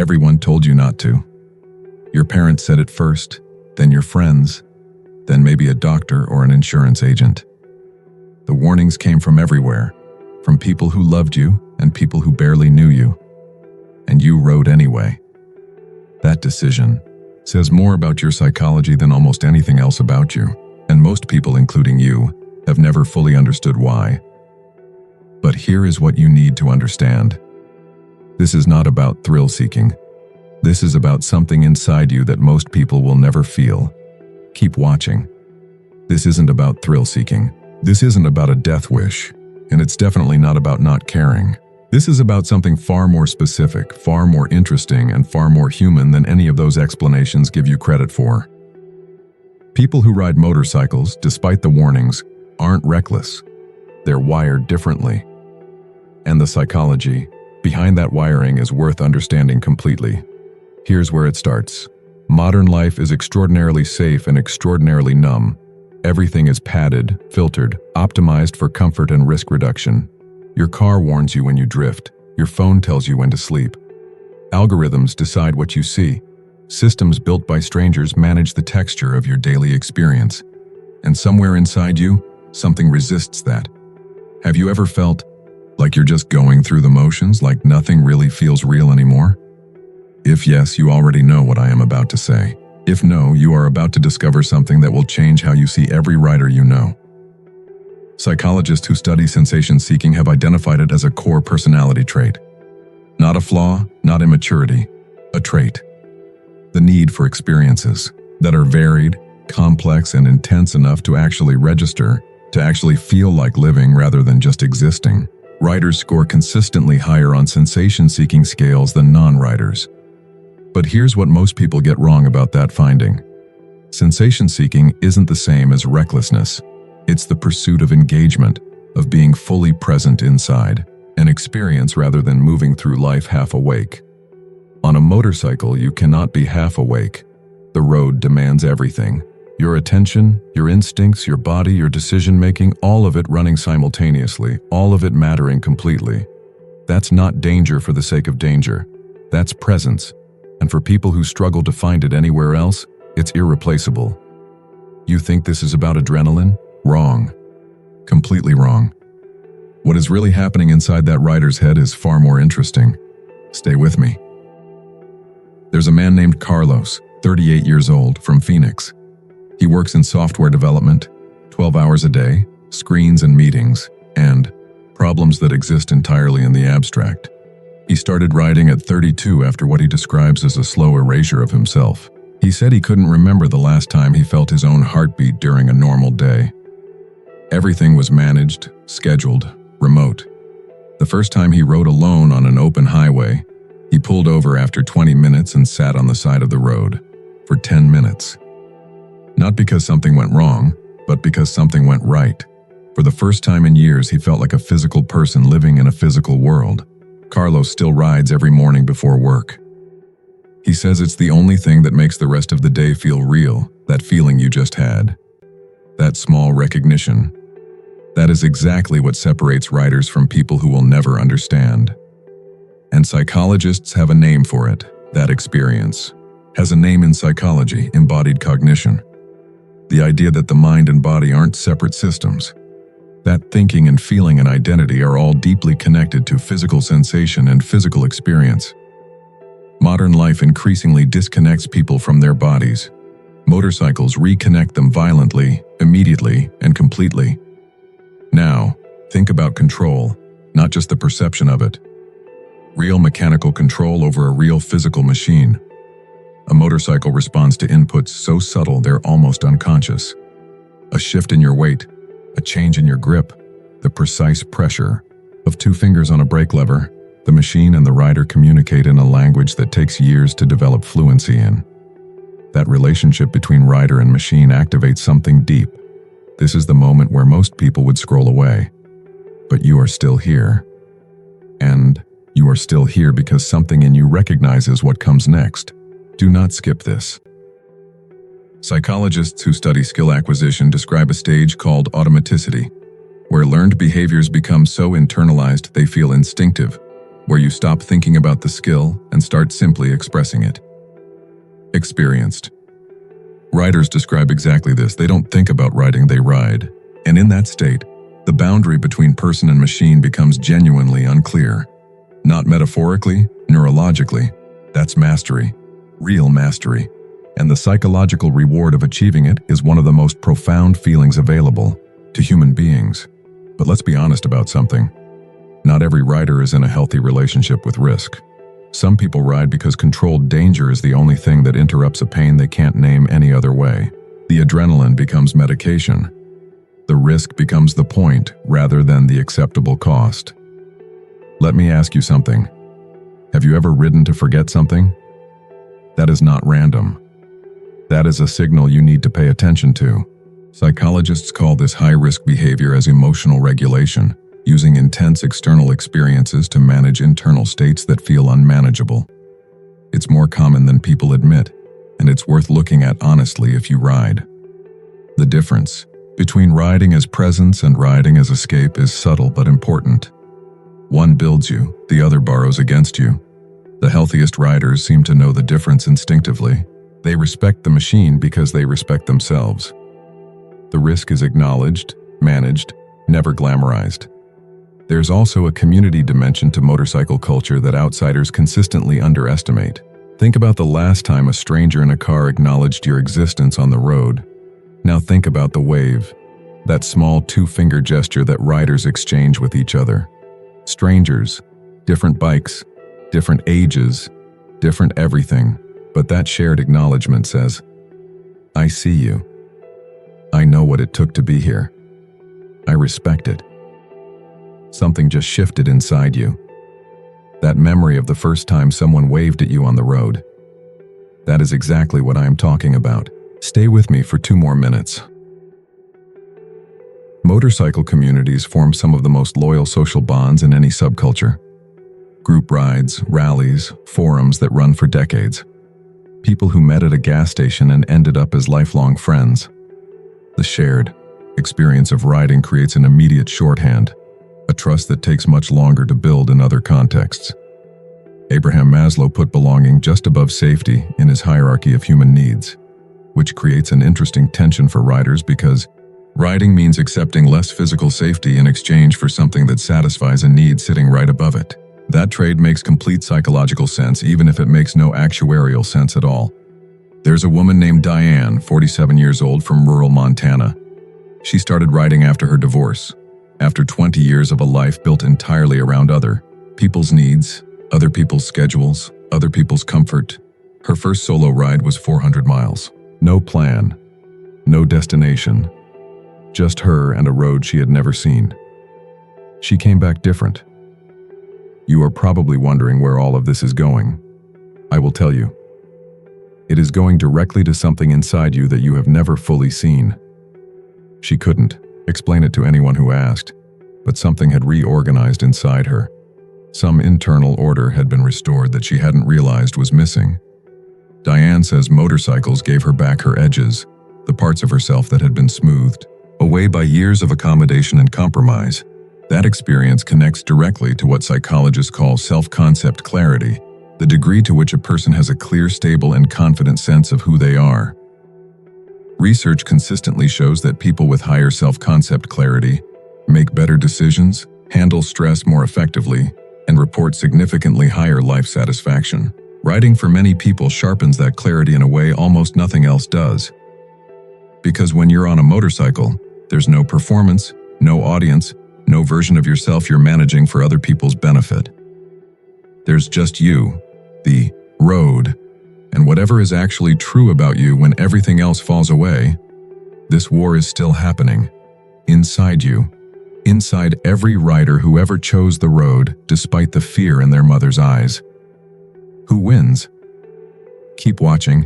Everyone told you not to. Your parents said it first, then your friends, then maybe a doctor or an insurance agent. The warnings came from everywhere, from people who loved you and people who barely knew you. And you rode anyway. That decision says more about your psychology than almost anything else about you, and most people, including you, have never fully understood why. But here is what you need to understand. This is not about thrill-seeking. This is about something inside you that most people will never feel. Keep watching. This isn't about thrill-seeking. This isn't about a death wish, and it's definitely not about not caring. This is about something far more specific, far more interesting, and far more human than any of those explanations give you credit for. People who ride motorcycles, despite the warnings, aren't reckless. They're wired differently. And the psychology behind that wiring is worth understanding completely. Here's where it starts. Modern life is extraordinarily safe and extraordinarily numb. Everything is padded, filtered, optimized for comfort and risk reduction. Your car warns you when you drift. Your phone tells you when to sleep. Algorithms decide what you see. Systems built by strangers manage the texture of your daily experience. And somewhere inside you, something resists that. Have you ever felt like you're just going through the motions, like nothing really feels real anymore? If yes, you already know what I am about to say. If no, you are about to discover something that will change how you see every rider you know. Psychologists who study sensation-seeking have identified it as a core personality trait. Not a flaw, not immaturity, a trait. The need for experiences that are varied, complex, and intense enough to actually register, to actually feel like living rather than just existing. Riders score consistently higher on sensation-seeking scales than non-riders. But here's what most people get wrong about that finding. Sensation-seeking isn't the same as recklessness. It's the pursuit of engagement, of being fully present inside, an experience rather than moving through life half awake. On a motorcycle, you cannot be half awake. The road demands everything. Your attention, your instincts, your body, your decision-making, all of it running simultaneously, all of it mattering completely. That's not danger for the sake of danger. That's presence. And for people who struggle to find it anywhere else, it's irreplaceable. You think this is about adrenaline? Wrong. Completely wrong. What is really happening inside that rider's head is far more interesting. Stay with me. There's a man named Carlos, 38 years old, from Phoenix. He works in software development, 12 hours a day, screens and meetings, and problems that exist entirely in the abstract. He started riding at 32 after what he describes as a slow erasure of himself. He said he couldn't remember the last time he felt his own heartbeat during a normal day. Everything was managed, scheduled, remote. The first time he rode alone on an open highway, he pulled over after 20 minutes and sat on the side of the road for 10 minutes. Not because something went wrong, but because something went right. For the first time in years, he felt like a physical person living in a physical world. Carlos still rides every morning before work. He says it's the only thing that makes the rest of the day feel real, that feeling you just had. That small recognition. That is exactly what separates riders from people who will never understand. And psychologists have a name for it. That experience has a name in psychology: embodied cognition. The idea that the mind and body aren't separate systems. That thinking and feeling and identity are all deeply connected to physical sensation and physical experience. Modern life increasingly disconnects people from their bodies. Motorcycles reconnect them violently, immediately, and completely. Now, think about control, not just the perception of it. Real mechanical control over a real physical machine. A motorcycle responds to inputs so subtle they're almost unconscious. A shift in your weight, a change in your grip, the precise pressure of 2 fingers on a brake lever. The machine and the rider communicate in a language that takes years to develop fluency in. That relationship between rider and machine activates something deep. This is the moment where most people would scroll away. But you are still here. And you are still here because something in you recognizes what comes next. Do not skip this. Psychologists who study skill acquisition describe a stage called automaticity, where learned behaviors become so internalized they feel instinctive, where you stop thinking about the skill and start simply expressing it. Experienced. Riders describe exactly this. They don't think about riding, they ride. And in that state, the boundary between person and machine becomes genuinely unclear. Not metaphorically, neurologically. That's mastery. Real mastery. And the psychological reward of achieving it is one of the most profound feelings available to human beings. But let's be honest about something. Not every rider is in a healthy relationship with risk. Some people ride because controlled danger is the only thing that interrupts a pain they can't name any other way. The adrenaline becomes medication. The risk becomes the point rather than the acceptable cost. Let me ask you something. Have you ever ridden to forget something? That is not random. That is a signal you need to pay attention to. Psychologists call this high-risk behavior as emotional regulation, using intense external experiences to manage internal states that feel unmanageable. It's more common than people admit, and it's worth looking at honestly if you ride. The difference between riding as presence and riding as escape is subtle but important. One builds you, the other borrows against you. The healthiest riders seem to know the difference instinctively. They respect the machine because they respect themselves. The risk is acknowledged, managed, never glamorized. There's also a community dimension to motorcycle culture that outsiders consistently underestimate. Think about the last time a stranger in a car acknowledged your existence on the road. Now think about the wave, that small two-finger gesture that riders exchange with each other. Strangers, different bikes, different ages, different everything, but that shared acknowledgement says, "I see you. I know what it took to be here. I respect it." Something just shifted inside you. That memory of the first time someone waved at you on the road. That is exactly what I am talking about. Stay with me for 2 more minutes. Motorcycle communities form some of the most loyal social bonds in any subculture. Group rides, rallies, forums that run for decades. People who met at a gas station and ended up as lifelong friends. The shared experience of riding creates an immediate shorthand, a trust that takes much longer to build in other contexts. Abraham Maslow put belonging just above safety in his hierarchy of human needs, which creates an interesting tension for riders because riding means accepting less physical safety in exchange for something that satisfies a need sitting right above it. That trade makes complete psychological sense even if it makes no actuarial sense at all. There's a woman named Diane, 47 years old, from rural Montana. She started riding after her divorce, after 20 years of a life built entirely around other people's needs, other people's schedules, other people's comfort. Her first solo ride was 400 miles. No plan, no destination, just her and a road she had never seen. She came back different. You are probably wondering where all of this is going. I will tell you. It is going directly to something inside you that you have never fully seen. She couldn't explain it to anyone who asked, but something had reorganized inside her. Some internal order had been restored that she hadn't realized was missing. Diane says motorcycles gave her back her edges, the parts of herself that had been smoothed away by years of accommodation and compromise. That experience connects directly to what psychologists call self-concept clarity, the degree to which a person has a clear, stable, and confident sense of who they are. Research consistently shows that people with higher self-concept clarity make better decisions, handle stress more effectively, and report significantly higher life satisfaction. Riding for many people sharpens that clarity in a way almost nothing else does. Because when you're on a motorcycle, there's no performance, no audience, no version of yourself you're managing for other people's benefit. There's just you, the road, and whatever is actually true about you when everything else falls away. This war is still happening, inside you, inside every rider who ever chose the road despite the fear in their mother's eyes. Who wins? Keep watching,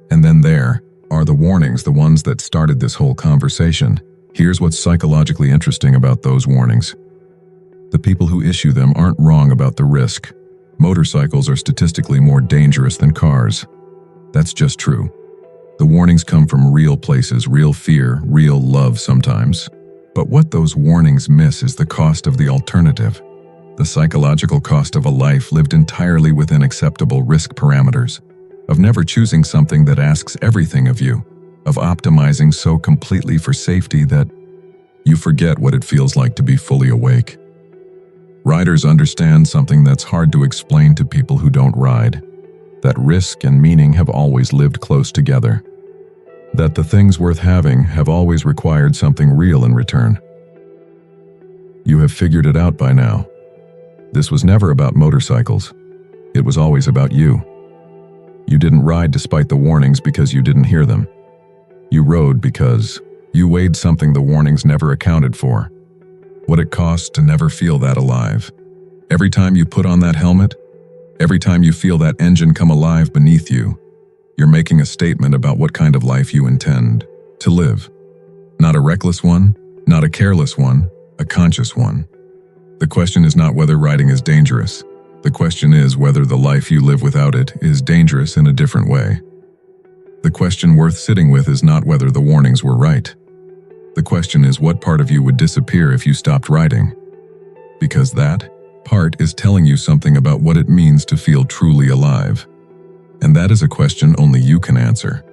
and then there are the warnings, the ones that started this whole conversation. Here's what's psychologically interesting about those warnings. The people who issue them aren't wrong about the risk. Motorcycles are statistically more dangerous than cars. That's just true. The warnings come from real places, real fear, real love sometimes. But what those warnings miss is the cost of the alternative. The psychological cost of a life lived entirely within acceptable risk parameters, of never choosing something that asks everything of you, of optimizing so completely for safety that you forget what it feels like to be fully awake. Riders understand something that's hard to explain to people who don't ride, that risk and meaning have always lived close together, that the things worth having have always required something real in return. You have figured it out by now. This was never about motorcycles. It was always about you. You didn't ride despite the warnings because you didn't hear them. You rode because you weighed something the warnings never accounted for. What it costs to never feel that alive. Every time you put on that helmet, every time you feel that engine come alive beneath you, you're making a statement about what kind of life you intend to live. Not a reckless one, not a careless one, a conscious one. The question is not whether riding is dangerous. The question is whether the life you live without it is dangerous in a different way. The question worth sitting with is not whether the warnings were right. The question is what part of you would disappear if you stopped riding. Because that part is telling you something about what it means to feel truly alive. And that is a question only you can answer.